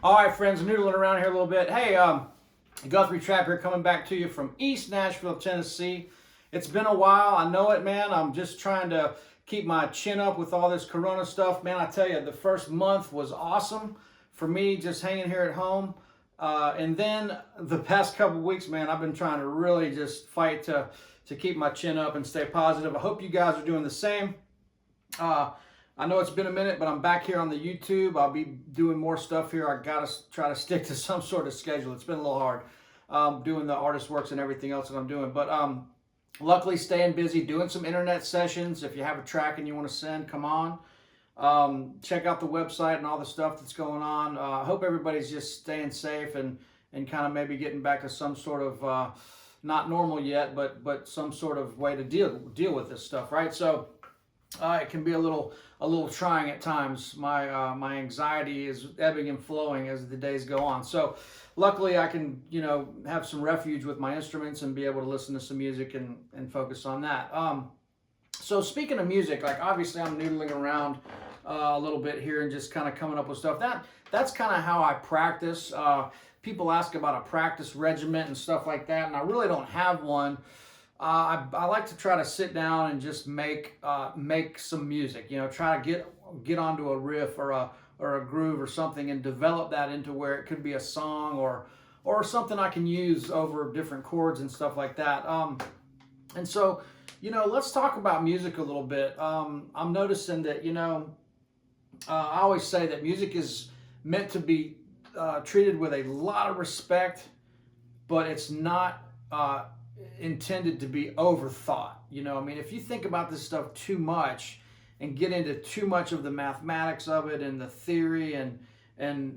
All right, friends, noodling around here a little bit. Hey, Guthrie Trapp here, coming back to you from East Nashville, Tennessee. It's been a while, I know it, man. I'm just trying to keep my chin up with all this Corona stuff. Man, I tell you, the first month was awesome for me, just hanging here at home. And then the past couple of weeks, man, I've been trying to really just fight to keep my chin up and stay positive. I hope you guys are doing the same. I know it's been a minute, but I'm back here on the YouTube. I'll be doing more stuff here. I gotta try to stick to some sort of schedule. It's been a little hard doing the artist works and everything else that I'm doing. But luckily staying busy, doing some internet sessions. If you have a track and you want to send, come on. Check out the website and all the stuff that's going on. I hope everybody's just staying safe and kind of maybe getting back to some sort of, not normal yet, but some sort of way to deal with this stuff, right? So it can be a little trying at times. My anxiety is ebbing and flowing as the days go on. So luckily I can, have some refuge with my instruments and be able to listen to some music and focus on that. So speaking of music, like obviously I'm noodling around a little bit here and just kind of coming up with stuff. That's kind of how I practice. People ask about a practice regiment and stuff like that, and I really don't have one. I like to try to sit down and just make some music. Try to get onto a riff or a groove or something and develop that into where it could be a song or something I can use over different chords and stuff like that. And so, let's talk about music a little bit. I'm noticing that I always say that music is meant to be treated with a lot of respect, but it's not intended to be overthought. If you think about this stuff too much and get into too much of the mathematics of it and the theory and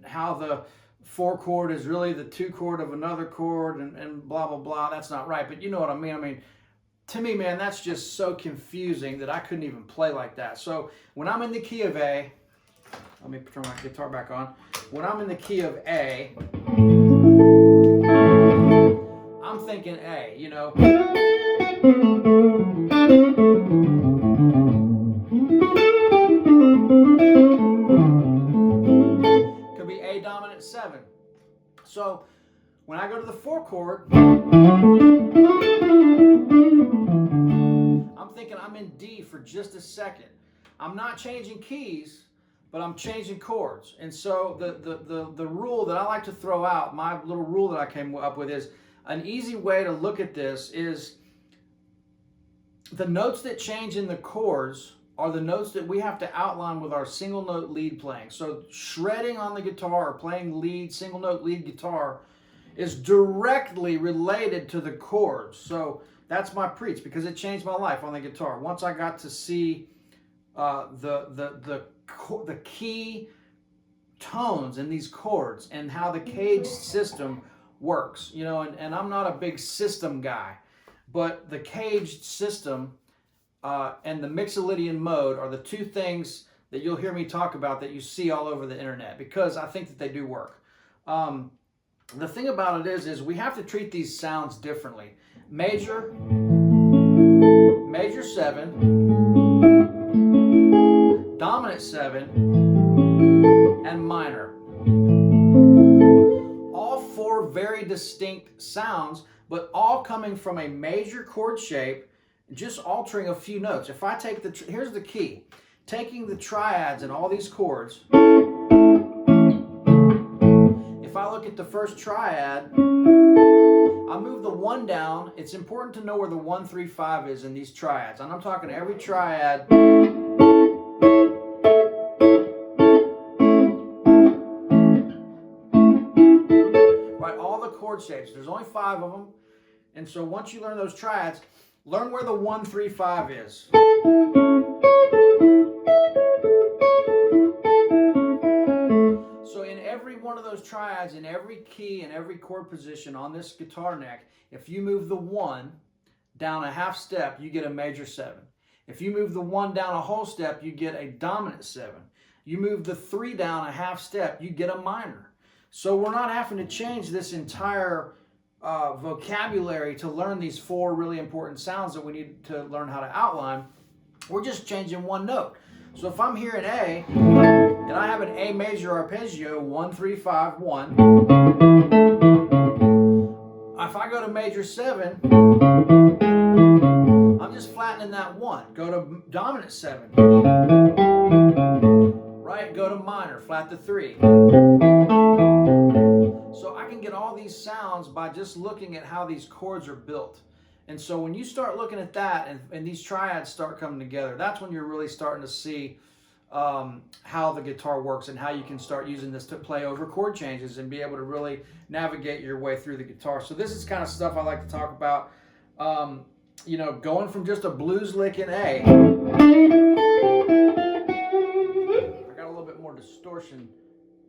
how the 4 chord is really the 2 chord of another chord and blah blah blah, that's not right. But you know what I mean. To me, man, that's just so confusing that I couldn't even play like that. So when I'm in the key of A, let me turn my guitar back on. When I'm in the key of A, I'm thinking A, Could be A dominant 7. So when I go to the 4 chord, I'm thinking I'm in D for just a second. I'm not changing keys, but I'm changing chords. And so the rule that I like to throw out, my little rule that I came up with is, an easy way to look at this is the notes that change in the chords are the notes that we have to outline with our single note lead playing. So shredding on the guitar or playing lead, single note lead guitar is directly related to the chords. So that's my preach, because it changed my life on the guitar. Once I got to see the key tones in these chords and how the cage system works, and I'm not a big system guy, but the caged system and the Mixolydian mode are the two things that you'll hear me talk about that you see all over the internet, because I think that they do work. The thing about it is we have to treat these sounds differently. Major 7, dominant 7, and minor. All 4 very distinct sounds, but all coming from a major chord shape, just altering a few notes. If I take here's the key, taking the triads and all these chords, if I look at the first triad, I move the 1 down. It's important to know where the 1, 3, 5 is in these triads. And I'm talking every triad. Right, all the chord shapes. There's only 5 of them. And so once you learn those triads, learn where the 1, 3, 5 is. So in every one of those triads, in every key, in every chord position on this guitar neck, if you move the 1 down a half step, you get a major 7. If you move the 1 down a whole step, you get a dominant 7. You move the 3 down a half step, you get a minor. So we're not having to change this entire vocabulary to learn these 4 really important sounds that we need to learn how to outline. We're just changing 1 note. So if I'm here in A, and I have an A major arpeggio, 1, 3, 5, 1. If I go to major 7, I'm just flattening that 1. Go to dominant 7. Right? Go to minor, flat the 3. So I can get all these sounds by just looking at how these chords are built. And so when you start looking at that and these triads start coming together, that's when you're really starting to see how the guitar works and how you can start using this to play over chord changes and be able to really navigate your way through the guitar. So this is kind of stuff I like to talk about. You know, going from just a blues lick in A. I got a little bit more distortion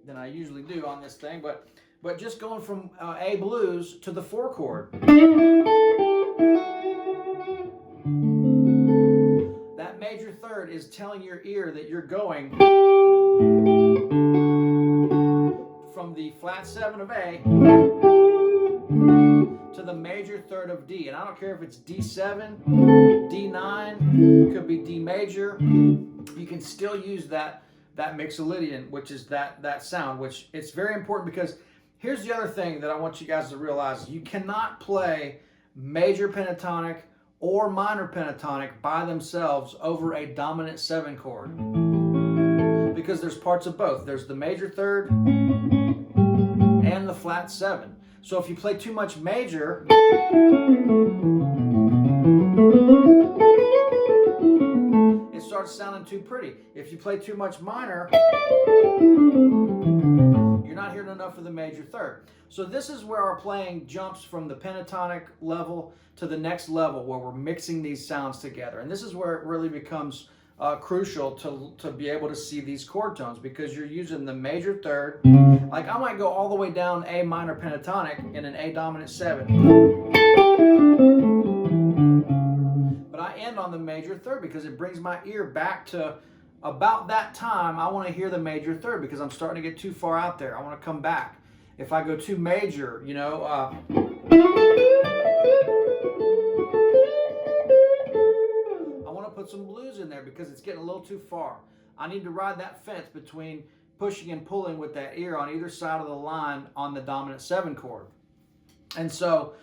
than I usually do on this thing, but just going from A blues to the 4 chord. That major third is telling your ear that you're going from the flat 7 of A to the major third of D. And I don't care if it's D7, D9, could be D major. You can still use that mixolydian, which is that sound, which it's very important because here's the other thing that I want you guys to realize. You cannot play major pentatonic or minor pentatonic by themselves over a dominant 7 chord, because there's parts of both. There's the major third and the flat 7. So if you play too much major, it starts sounding too pretty. If you play too much minor, you're not hearing enough of the major third. So this is where our playing jumps from the pentatonic level to the next level, where we're mixing these sounds together. And this is where it really becomes crucial to be able to see these chord tones, because you're using the major third. Like I might go all the way down A minor pentatonic in an A dominant 7. But I end on the major third because it brings my ear back to about that time. I want to hear the major third because I'm starting to get too far out there. I want to come back. If I go too major, you know, I want to put some blues in there because it's getting a little too far. I need to ride that fence between pushing and pulling with that ear on either side of the line on the dominant 7 chord. And so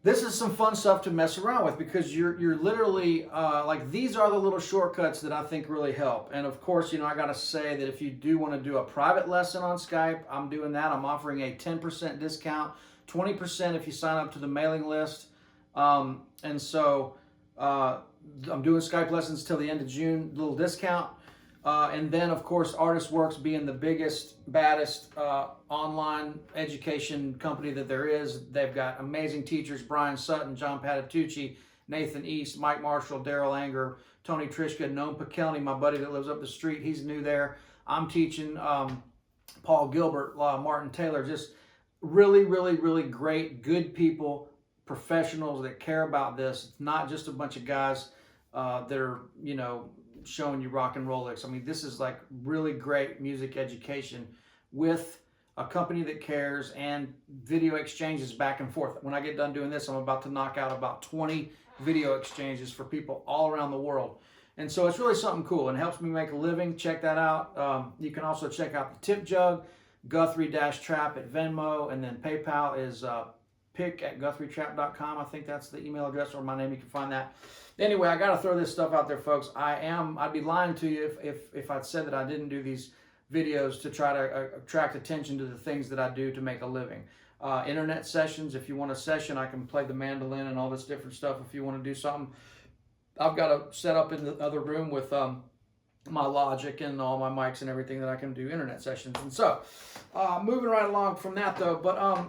this is some fun stuff to mess around with, because you're literally like, these are the little shortcuts that I think really help. And of course, you know, I got to say that if you do want to do a private lesson on Skype, I'm doing that. I'm offering a 10% discount, 20% if you sign up to the mailing list. And so I'm doing Skype lessons till the end of June, little discount. And then, of course, Artist Works being the biggest, baddest online education company that there is. They've got amazing teachers: Brian Sutton, John Patitucci, Nathan East, Mike Marshall, Daryl Anger, Tony Trishka, Noam Pekelny, my buddy that lives up the street. He's new there. I'm teaching Paul Gilbert, Martin Taylor. Just really, really, really great, good people, professionals that care about this. It's not just a bunch of guys that are, you know, showing you rock and roll licks. I mean, this is like really great music education with a company that cares, and video exchanges back and forth. When I get done doing this, I'm about to knock out about 20 video exchanges for people all around the world. And so it's really something cool and helps me make a living. Check that out. You can also check out the tip jug, Guthrie-Trapp at Venmo, and then PayPal is pick@GuthrieTrapp.com. I think that's the email address, or my name. You can find that. Anyway, I got to throw this stuff out there, folks. I'd be lying to you if I'd said that I didn't do these videos to try to attract attention to the things that I do to make a living. Internet sessions. If you want a session, I can play the mandolin and all this different stuff. If you want to do something, I've got a set up in the other room with my Logic and all my mics and everything that I can do internet sessions. And so, moving right along from that though, but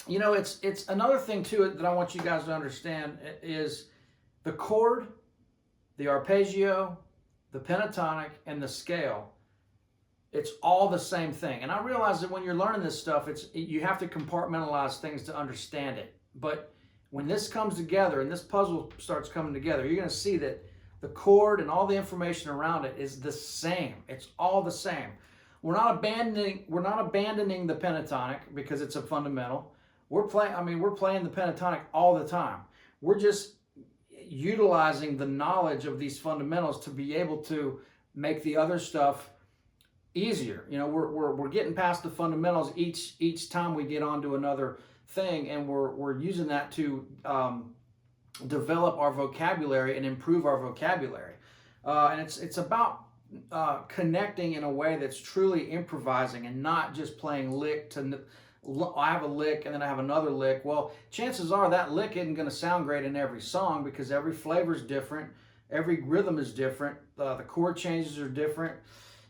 you know, it's another thing to it that I want you guys to understand is the chord, the arpeggio, the pentatonic, and the scale. It's all the same thing. And I realize that when you're learning this stuff, you have to compartmentalize things to understand it. But when this comes together and this puzzle starts coming together, you're going to see that the chord and all the information around it is the same. It's all the same. We're not abandoning the pentatonic because it's a fundamental. We're playing the pentatonic all the time. We're just utilizing the knowledge of these fundamentals to be able to make the other stuff easier. You know, we're getting past the fundamentals each time we get onto another thing, and we're using that to develop our vocabulary and improve our vocabulary. And it's about connecting in a way that's truly improvising and not just playing lick to. I have a lick and then I have another lick. Well, chances are that lick isn't going to sound great in every song because every flavor is different, every rhythm is different, the chord changes are different,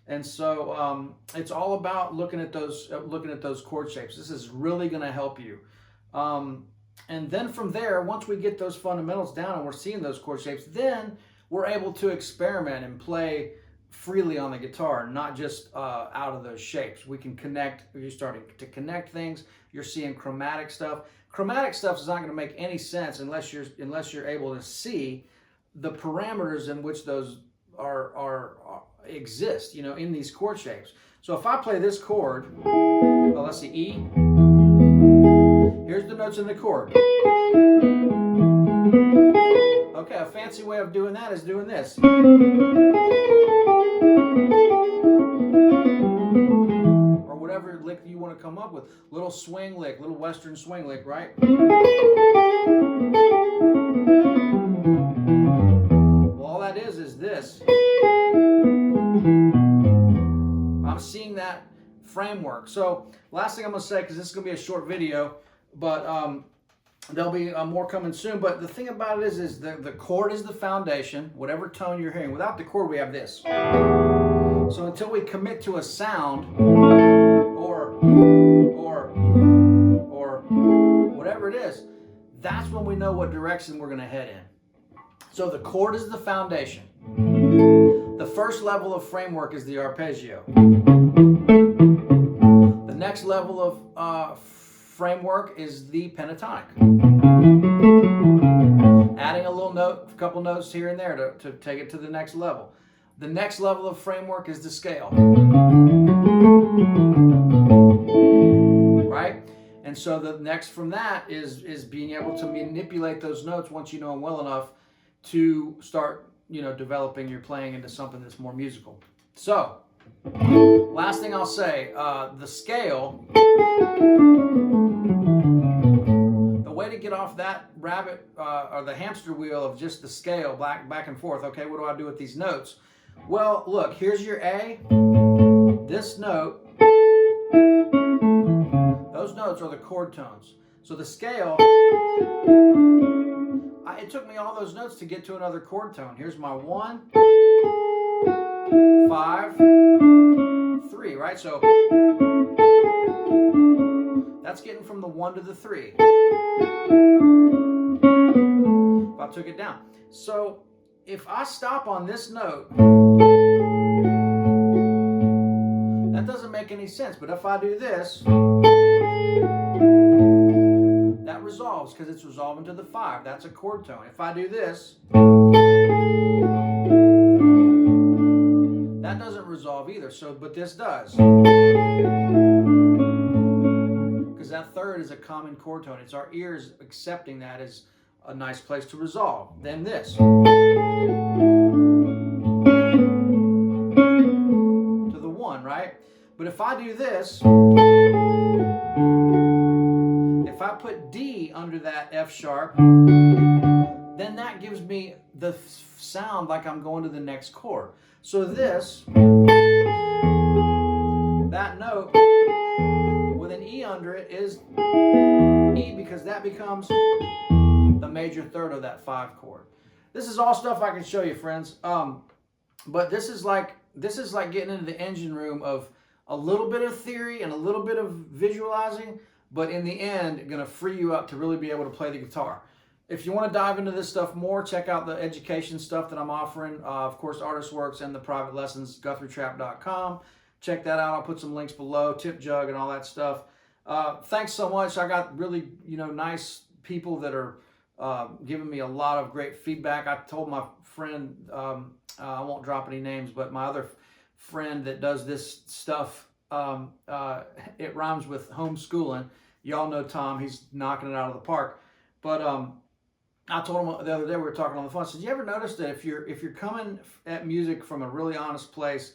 and so it's all about looking at those chord shapes. This is really going to help you. And then from there, once we get those fundamentals down and we're seeing those chord shapes, then we're able to experiment and play freely on the guitar, not just out of those shapes. We can connect. You're starting to connect things. You're seeing chromatic stuff. Chromatic stuff is not going to make any sense unless you're able to see the parameters in which those are exist. You know, in these chord shapes. So if I play this chord, well, let's see, E. Here's the notes in the chord. Okay, a fancy way of doing that is doing this. Or whatever lick you want to come up with. Little swing lick, little western swing lick, right? Well, all that is this. I'm seeing that framework. So, last thing I'm going to say, because this is going to be a short video, but there'll be more coming soon. But the thing about it is the chord is the foundation, whatever tone you're hearing. Without the chord, we have this. So until we commit to a sound, or whatever it is, that's when we know what direction we're going to head in. So the chord is the foundation. The first level of framework is the arpeggio. The next level of framework is the pentatonic. Adding a little note, a couple notes here and there to take it to the next level. The next level of framework is the scale. Right? And so the next from that is being able to manipulate those notes once you know them well enough to start, you know, developing your playing into something that's more musical. So, last thing I'll say, the scale, the way to get off that rabbit or the hamster wheel of just the scale back and forth. Okay, what do I do with these notes? Well, look, here's your A. This note, those notes are the chord tones. So the scale, it took me all those notes to get to another chord tone. Here's my 1, 5, 3, right? So that's getting from the 1 to the 3. If I took it down. So if I stop on this note, that doesn't make any sense. But if I do this, that resolves because it's resolving to the 5. That's a chord tone. If I do this, that doesn't resolve either. So, but this does. Because that third is a common chord tone. It's our ears accepting that as a nice place to resolve. Then this. To the 1, right? But if I do this, if I put D under that F sharp, then that gives me the sound like I'm going to the next chord. So this, that note with an E under it is E because that becomes the major third of that 5 chord. This is all stuff I can show you, friends. But this is like getting into the engine room of a little bit of theory and a little bit of visualizing, but in the end, going to free you up to really be able to play the guitar. If you want to dive into this stuff more, check out the education stuff that I'm offering. Of course, Artist Works and the private lessons, GuthrieTrapp.com. Check that out. I'll put some links below, tip jug and all that stuff. Thanks so much. I got really, nice people that are giving me a lot of great feedback. I told my friend, I won't drop any names, but my other friend that does this stuff, it rhymes with homeschooling. Y'all know Tom. He's knocking it out of the park. But I told him the other day, we were talking on the phone. I said, "You ever notice that if you're coming at music from a really honest place,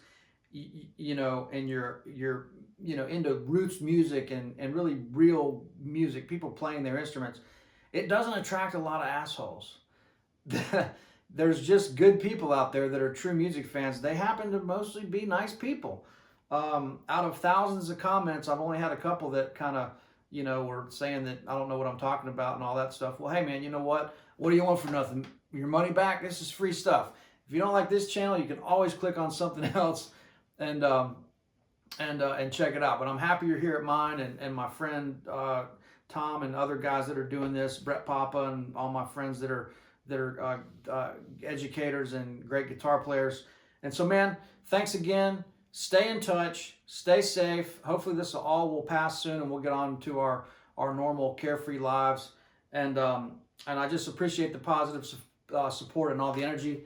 you know, and you're you know into roots music and really real music, people playing their instruments, it doesn't attract a lot of assholes. There's just good people out there that are true music fans. They happen to mostly be nice people. Out of thousands of comments, I've only had a couple that kind of, you know, were saying that I don't know what I'm talking about and all that stuff. Well, hey man, you know what? What do you want for nothing? Your money back? This is free stuff. If you don't like this channel, you can always click on something else and check it out. But I'm happy you're here at mine, and my friend Tom and other guys that are doing this, Brett Papa and all my friends that are educators and great guitar players. And so, man, thanks again. Stay in touch. Stay safe. Hopefully this all will pass soon, and we'll get on to our normal carefree lives. And I just appreciate the positive support and all the energy.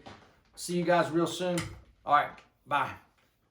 See you guys real soon. All right. Bye.